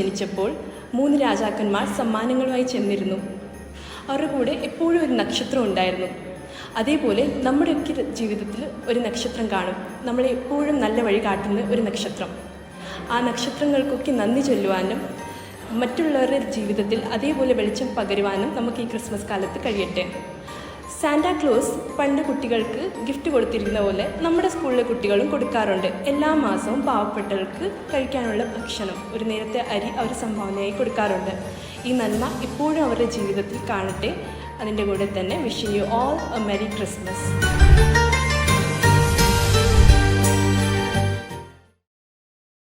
ജനിച്ചപ്പോൾ 3 രാജാക്കന്മാർ സമ്മാനങ്ങളുമായി ചെന്നിരുന്നു. അവരുടെ കൂടെ എപ്പോഴും ഒരു നക്ഷത്രം ഉണ്ടായിരുന്നു. അതേപോലെ നമ്മുടെയൊക്കെ ജീവിതത്തിൽ ഒരു നക്ഷത്രം കാണും, നമ്മളെ എപ്പോഴും നല്ല വഴി കാട്ടുന്ന ഒരു നക്ഷത്രം. ആ നക്ഷത്രങ്ങൾക്കൊക്കെ നന്ദി ചൊല്ലുവാനും മറ്റുള്ളവരുടെ ജീവിതത്തിൽ അതേപോലെ വെളിച്ചം പകരുവാനും നമുക്ക് ഈ ക്രിസ്മസ് കാലത്ത് കഴിയട്ടെ. സാന്റാക്ലോസ് പണ്ട് കുട്ടികൾക്ക് ഗിഫ്റ്റ് കൊടുത്തിരിക്കുന്ന പോലെ നമ്മുടെ സ്കൂളിലെ കുട്ടികളും കൊടുക്കാറുണ്ട്. എല്ലാ മാസവും പാവപ്പെട്ടവർക്ക് കഴിക്കാനുള്ള ഭക്ഷണം, ഒരു നേരത്തെ അരി അവർ സംഭാവനയായി കൊടുക്കാറുണ്ട്. ഈ നന്മ എപ്പോഴും അവരുടെ ജീവിതത്തിൽ കാണട്ടെ. അതിൻ്റെ കൂടെ തന്നെ wishing you all A merry Christmas.